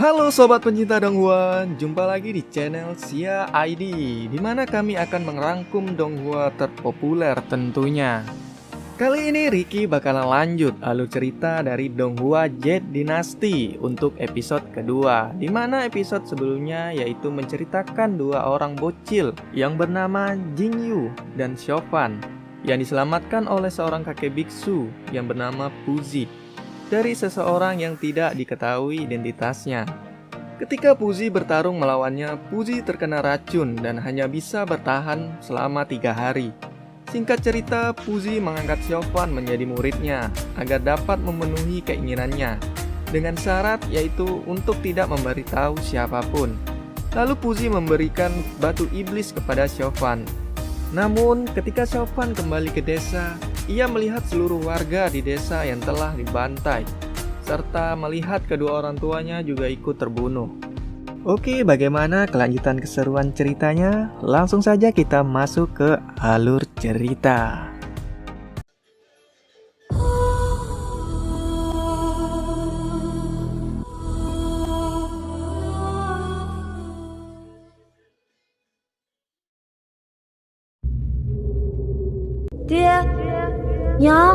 Halo sobat pencinta Donghua, jumpa lagi di channel Sia ID, di mana kami akan merangkum Donghua terpopuler tentunya. Kali ini Ricky bakalan lanjut alur cerita dari Donghua Jet Dynasty untuk episode kedua, di mana episode sebelumnya yaitu menceritakan dua orang bocil yang bernama Jingyu dan Siofan yang diselamatkan oleh seorang kakek biksu yang bernama Puzi dari seseorang yang tidak diketahui identitasnya. Ketika Puzi bertarung melawannya, Puzi terkena racun dan hanya bisa bertahan selama 3 hari. Singkat cerita, Puzi mengangkat Siofan menjadi muridnya agar dapat memenuhi keinginannya, dengan syarat yaitu untuk tidak memberitahu siapapun. Lalu Puzi memberikan batu iblis kepada Siofan. Namun, ketika Siofan kembali ke desa, ia melihat seluruh warga di desa yang telah dibantai, serta melihat kedua orang tuanya juga ikut terbunuh. Oke, bagaimana kelanjutan keseruan ceritanya? Langsung saja kita masuk ke alur cerita. Dia, ya.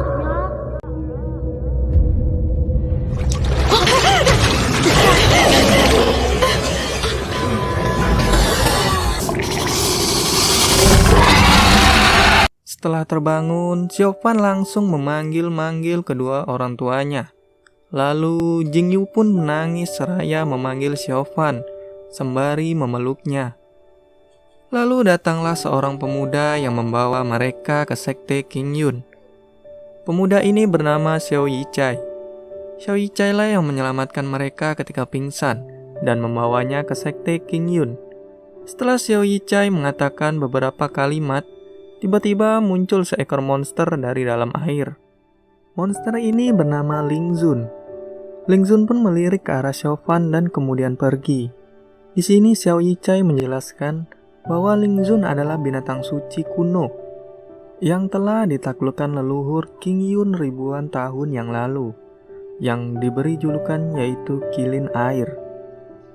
Setelah terbangun, Siofan langsung memanggil-manggil kedua orang tuanya. Lalu Jingyu pun menangis seraya memanggil Siofan, sembari memeluknya. Lalu datanglah seorang pemuda yang membawa mereka ke sekte Qingyun. Pemuda ini bernama Xiao Yichai. Xiao Yichai lah yang menyelamatkan mereka ketika pingsan dan membawanya ke sekte Qingyun. Setelah Xiao Yichai mengatakan beberapa kalimat, tiba-tiba muncul seekor monster dari dalam air. Monster ini bernama Lingzun. Lingzun pun melirik ke arah Siofan dan kemudian pergi. Di sini Xiao Yichai menjelaskan bahwa Lingzun adalah binatang suci kuno yang telah ditaklukkan leluhur Qingyun ribuan tahun yang lalu, yang diberi julukan yaitu Kilin Air.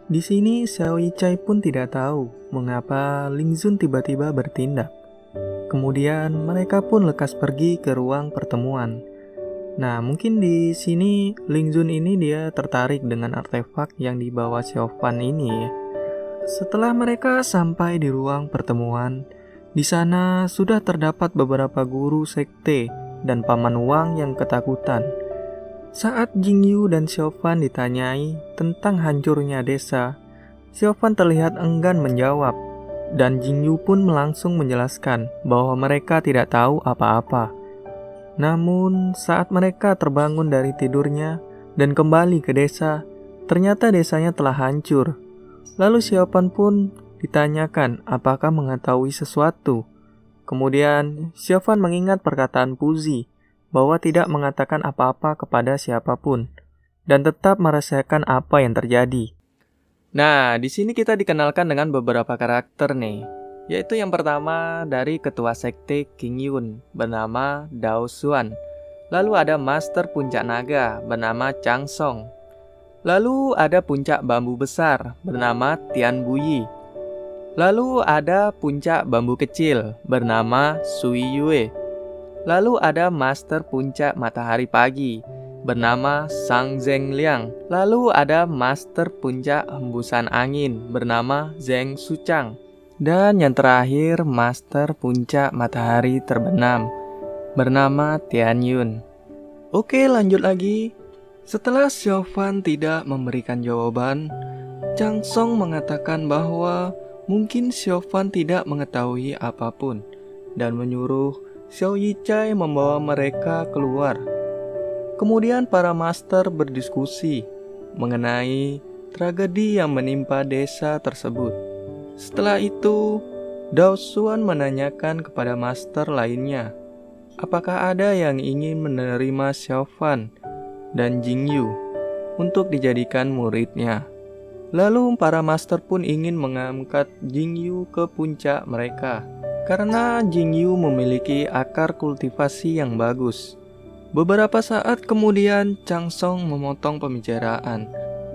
Di sini Xiao Yichai pun tidak tahu mengapa Lingzun tiba-tiba bertindak. Kemudian mereka pun lekas pergi ke ruang pertemuan. Nah, mungkin di sini Lingzun ini dia tertarik dengan artefak yang dibawa Siofan ini ya. Setelah mereka sampai di ruang pertemuan, di sana sudah terdapat beberapa guru sekte dan paman Wang yang ketakutan. Saat Jingyu dan Siofan ditanyai tentang hancurnya desa, Siofan terlihat enggan menjawab, dan Jingyu pun langsung menjelaskan bahwa mereka tidak tahu apa-apa. Namun, saat mereka terbangun dari tidurnya dan kembali ke desa, ternyata desanya telah hancur. Lalu Siofan pun ditanyakan apakah mengetahui sesuatu. Kemudian Siofan mengingat perkataan Puzi bahwa tidak mengatakan apa-apa kepada siapapun dan tetap merahasiakan apa yang terjadi. Nah, di sini kita dikenalkan dengan beberapa karakter nih, yaitu yang pertama dari ketua sekte Qingyun bernama Dao Xuan. Lalu ada Master Puncak Naga bernama Chang Song. Lalu ada puncak bambu besar bernama Tian Buyi. Lalu ada puncak bambu kecil bernama Sui Yue. Lalu ada master puncak matahari pagi bernama Sang Zheng Liang. Lalu ada master puncak hembusan angin bernama Zheng Suchang. Dan yang terakhir master puncak matahari terbenam bernama Tian Yun. Oke, lanjut lagi. Setelah Siofan tidak memberikan jawaban, Chang Song mengatakan bahwa mungkin Siofan tidak mengetahui apapun dan menyuruh Xiao Yichai membawa mereka keluar. Kemudian para master berdiskusi mengenai tragedi yang menimpa desa tersebut. Setelah itu, Dao Xuan menanyakan kepada master lainnya, apakah ada yang ingin menerima Siofan dan Jingyu untuk dijadikan muridnya. Lalu para master pun ingin mengangkat Jingyu ke puncak mereka, karena Jingyu memiliki akar kultivasi yang bagus. Beberapa saat kemudian Chang Song memotong pembicaraan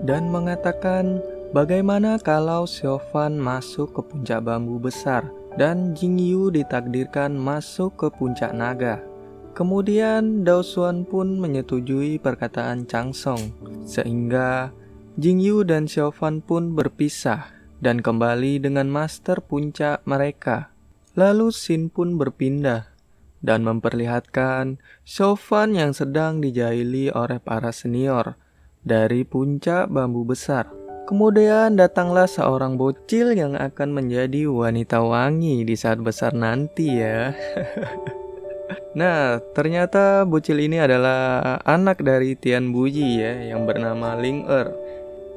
dan mengatakan bagaimana kalau Siofan masuk ke puncak bambu besar dan Jingyu ditakdirkan masuk ke puncak naga. Kemudian Daosuan pun menyetujui perkataan Changsong, sehingga Jingyu dan Siofan pun berpisah dan kembali dengan master puncak mereka. Lalu Shin pun berpindah dan memperlihatkan Siofan yang sedang dijahili oleh para senior dari puncak bambu besar. Kemudian datanglah seorang bocil yang akan menjadi wanita wangi di saat besar nanti ya. Nah, ternyata bocil ini adalah anak dari Tian Buyi ya, yang bernama Ling Er.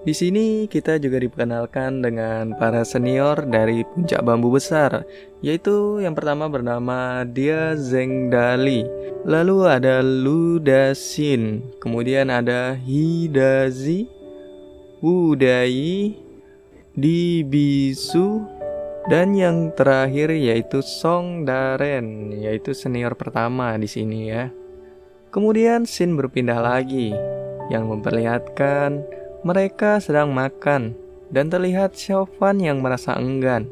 Di sini kita juga diperkenalkan dengan para senior dari puncak bambu besar, yaitu yang pertama bernama Dia Zheng Dali, lalu ada Lu Daxin, kemudian ada Hidazi, Wu Dai, Di Bisu, dan yang terakhir yaitu Song Daren, yaitu senior pertama di sini ya. Kemudian Shin berpindah lagi, yang memperlihatkan mereka sedang makan dan terlihat Siofan yang merasa enggan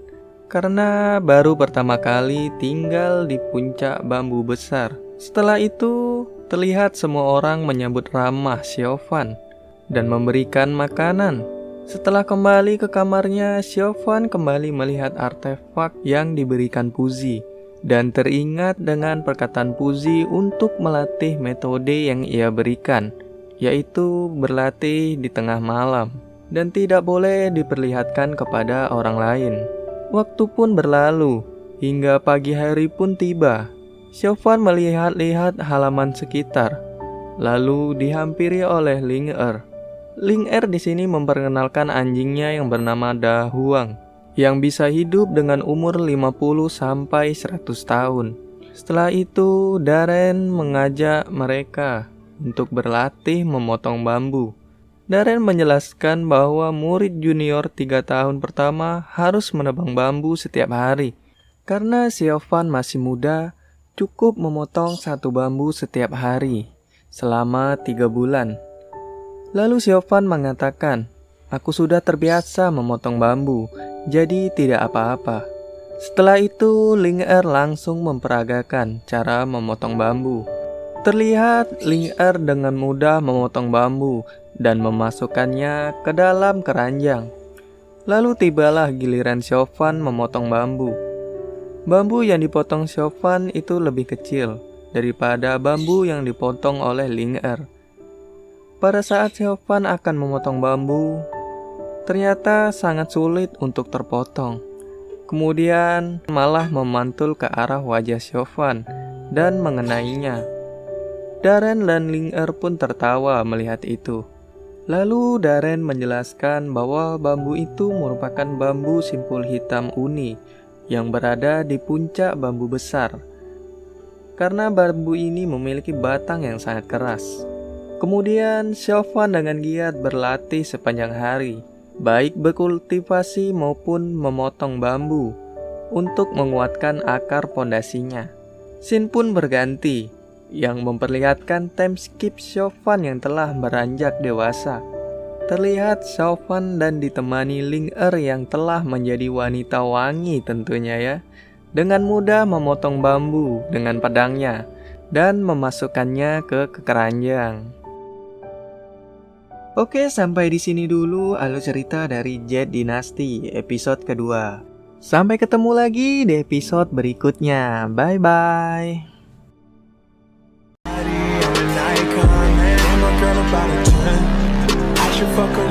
karena baru pertama kali tinggal di puncak bambu besar. Setelah itu, terlihat semua orang menyambut ramah Siofan dan memberikan makanan. Setelah kembali ke kamarnya, Siofan kembali melihat artefak yang diberikan Puzi dan teringat dengan perkataan Puzi untuk melatih metode yang ia berikan, yaitu berlatih di tengah malam dan tidak boleh diperlihatkan kepada orang lain. Waktu pun berlalu, hingga pagi hari pun tiba. Siofan melihat-lihat halaman sekitar, lalu dihampiri oleh Ling Er. Ling Er di sini memperkenalkan anjingnya yang bernama Da Huang, yang bisa hidup dengan umur 50 sampai 100 tahun. Setelah itu, Daren mengajak mereka untuk berlatih memotong bambu. Daren menjelaskan bahwa murid junior 3 tahun pertama harus menebang bambu setiap hari. Karena Siofan masih muda, cukup memotong 1 bambu setiap hari selama 3 bulan. Lalu Siofan mengatakan, "Aku sudah terbiasa memotong bambu, jadi tidak apa-apa." Setelah itu, Ling Er langsung memperagakan cara memotong bambu. Terlihat Ling Er dengan mudah memotong bambu dan memasukkannya ke dalam keranjang. Lalu tibalah giliran Siofan memotong bambu. Bambu yang dipotong Siofan itu lebih kecil daripada bambu yang dipotong oleh Ling Er. Pada saat Siofan akan memotong bambu, ternyata sangat sulit untuk terpotong. Kemudian malah memantul ke arah wajah Siofan dan mengenainya. Daren dan Ling Er pun tertawa melihat itu. Lalu Daren menjelaskan bahwa bambu itu merupakan bambu simpul hitam uni yang berada di puncak bambu besar. Karena bambu ini memiliki batang yang sangat keras. Kemudian Siofan dengan giat berlatih sepanjang hari, baik berkultivasi maupun memotong bambu untuk menguatkan akar pondasinya. Shin pun berganti, yang memperlihatkan time skip Siofan yang telah beranjak dewasa. Terlihat Siofan dan ditemani Ling Er yang telah menjadi wanita wangi tentunya ya, dengan mudah memotong bambu dengan pedangnya dan memasukkannya ke keranjang. Oke, sampai di sini dulu alur cerita dari Jet Dynasty episode kedua. Sampai ketemu lagi di episode berikutnya. Bye-bye. Fuck